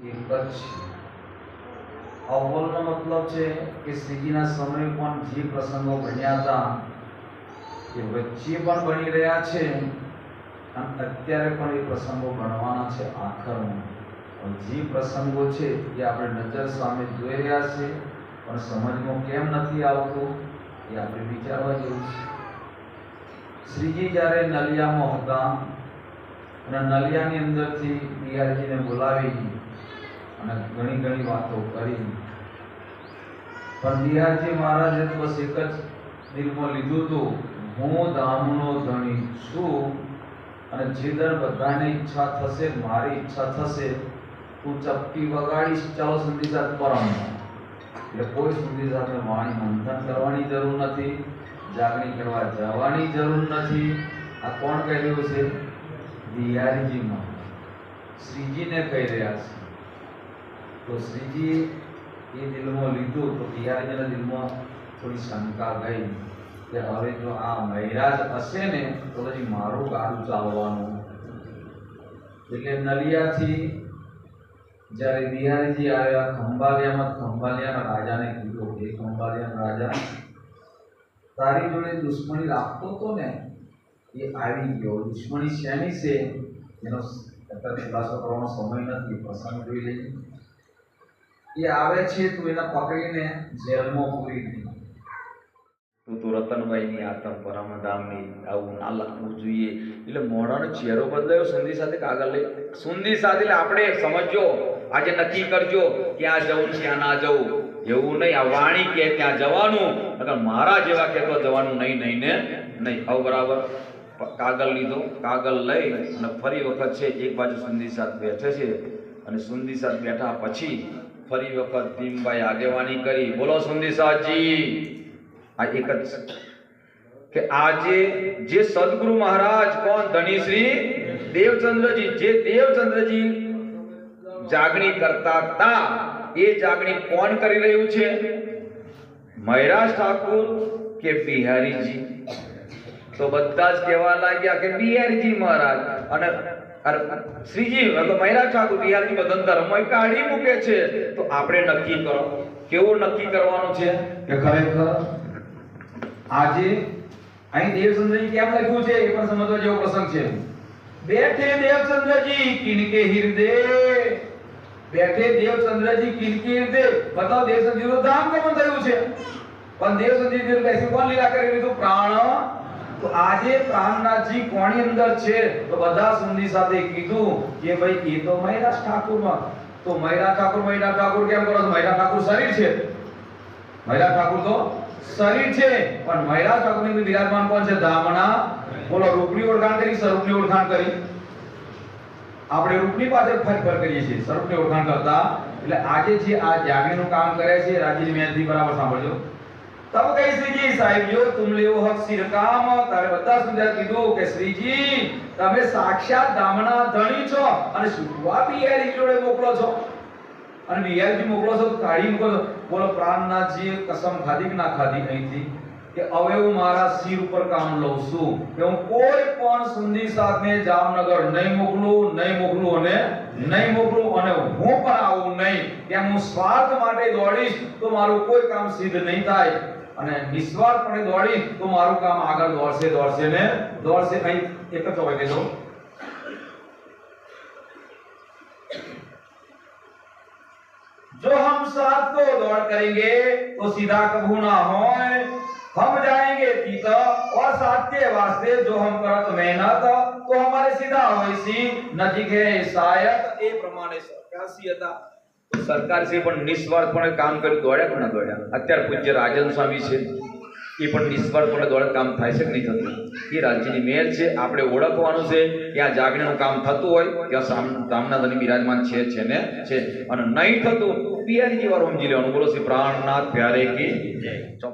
એક જ છે। અવ્વલનો મતલબ છે કે શ્રીજીના સમય પણ જે પ્રસંગો બન્યા હતા એ વચ્ચે પણ બની રહ્યા છે અને અત્યારે પણ એ પ્રસંગો બનવાના છે આખરમાં। જે પ્રસંગો છે એ આપણે નજર સામે જોઈ રહ્યા છે પણ સમજમાં કેમ નથી આવતો એ આપણે વિચારવા જેવું છે। શ્રીજી જ્યારે નલિયામાં હતા અને નલિયાની અંદરથી બિહારીજીને બોલાવી અને ઘણી વાતો કરી પણ બિહારજી મહારાજે બસ એક જ દિલમાં લીધું હતું, હું ધામનો ધણી છું અને જે દર બધાને ઈચ્છા થશે, મારી ઈચ્છા થશે, તું ચપટી વગાડીશ, ચાલો સંધિસાત પરમ। એટલે કોઈ સંધિસાતને વાણી મંથન કરવાની જરૂર નથી, જાગણી કરવા જવાની જરૂર નથી। આ કોણ કહી રહ્યું છે? બિહારીજી મહારાજ શ્રીજીને કહી રહ્યા છે। તો શ્રીજી એ દિલમાં લીધું તો બિહારીજીના દિલમાં થોડી શંકા ગઈ કે હવે જો આ મહિરાજ હશે ને તો પછી મારું ગાડું ચાલવાનું। એટલે નલિયાથી જ્યારે બિહારીજી આવ્યા ખંભાલિયામાં, ખંભાલિયાના રાજાને કીધું કે ખંભાલિયાના રાજા, તારી જોડે દુશ્મની રાખતો હતો ને એ આવી ગયો। દુશ્મની શેની છે એનો અત્યારે ખુલાસો કરવાનો સમય નથી, પ્રસંગ જોઈ લઈએ। એ આવે છે તો એને પકડીને જેલમાં પૂરી દે। તો રતનભાઈની આતમ પરમધામની આવું ના લખવું જોઈએ। એટલે મોઢાનો ચહેરો બદલાયો સંધિ સાથે કાગળ લઈ સુંદી સાથે આપણે સમજો, આજે નક્કી કરજો ક્યાં જવું ક્યાં ના જવું। એવું નહીં, આ વાણી કે ત્યાં જવાનું, અગર મારા જેવા કહેતો જવાનું નહીં ને નહીં। આવ બરાબર કાગળ લીધો, કાગળ લઈ અને ફરી વખત છે એક બાજુ સુંદી સાથ બેઠે છે અને સુંદી સાથ બેઠા પછી ફરી વખત ભીમભાઈ આગેવાની કરી, બોલો સુંદી સાથજી। આ એક જ કે આજે જે સદગુરુ મહારાજ કોણ, ધણી શ્રી દેવચંદ્રજી, જે દેવચંદ્રજી જાગણી કરતા હતા એ જાગણી કોણ કરી રહ્યું છે? મહેરાજ ઠાકુર કે બિહારીજી? તો બધા જ કહેવા લાગ્યા કે બિહારીજી મહારાજ। અને શ્રીજી મહેરાજ ઠાકુર બિહારીજી બધા ધર્મમાં કાઢી મૂકે છે। તો આપણે નક્કી કરો, કેવું નક્કી કરવાનું છે કે ખરેખર આજે અહીં દેવચંદ્રજી કેમ લખ્યું છે એ પણ સમજવા જેવો પ્રસંગ છે। બેઠે દેવચંદ્રજી કિનકે હૃદય, બેઠે દેવચંદ્રજી કિનકે હૃદય। બતાવો દેવચંદ્રજીનું ધામ કેમ થયું છે? પણ દેવચંદ્રજી કૈસે કોણ લીલા કરી લીધું? પ્રાણ। તો આજે પ્રાણનાથજી કોની અંદર છે? તો બધા સુંદી સાથે કીધું કે ભાઈ એ તો મહેરાજ ઠાકુરમાં। તો મહેરાજ ઠાકુર કેમ કરો? મહેરાજ ઠાકુર શરીર છે, મહેરાજ ઠાકુર તો શરીર છે પણ મહેરાજ ઠાકુરની અંદર વિરાજમાન કોણ છે? ધામના। બોલો રૂપની ઓળખાણ કરી, સ્વરૂપની ઓળખાણ કરી। આપણે રૂપની પાછળ ફર કરીએ છીએ, સ્વરૂપની ઓળખાણ કરતા। એટલે આજે જે આ જાગણીનું કામ કરે છે રાજીની મહેનતથી બરાબર સાંભળજો। तब कही श्रीजी साहिब जो तुम ले वो हक सिर काम, तारे बता सुंदर कीधु के श्रीजी તમે સાક્ષાત ધામના ધણી છો અને સુવા બિહારી જોડે મોકલો છો અને બિહારીજી મોકલો છો તો કાઢી મૂકો। બોલો પ્રાણનાથજીએ કસમ ખાધી કે ના ખાધી અહીંથી કે હવે હું મારા સિર ઉપર કામ લઉં છું કે હું કોઈ પણ સુંદી સાથને જામનગર નહીં મોકલું અને હું પણ આવું નહીં। કેમ હું સ્વાર્થ માટે દોડીશ તો મારું કોઈ કામ સિદ્ધ નહીં થાય અને નિસ્વાર્થપણે દોડીશ તો મારું કામ આગળ દોડશે ને દોડશે। અહીં એક જ હોય કે જો हम साथ को दौड़ करेंगे तो सीधा कभू ना होए, हम जाएंगे पीता और साथ के वास्ते जो हम करत मेहनत तो हमारे सीधा होईसी नजीक है शायद। ए प्रमाणे सरकारसी હતા તો સરકાર છે પણ નિસ્વાર્થપણે કામ કરી દોડ્યા કે ના દોડ્યા? અત્યારે પૂજ્ય રાજન સ્વામી છે એ પણ નિસ્વાર્થપણે દોડે કામ થાય છે કે નહીં થતું? એ રાજ્યની મેર છે, આપણે ઓળખવાનું છે કે આ જાગણીનું કામ થતું હોય ત્યાં ધામના ધણી બિરાજમાન છે ને છે અને નહીં થતું બિહારી જેવા સમજી લેવાનું। બોલો શ્રી પ્રાણનાથ પ્યારે કી જય।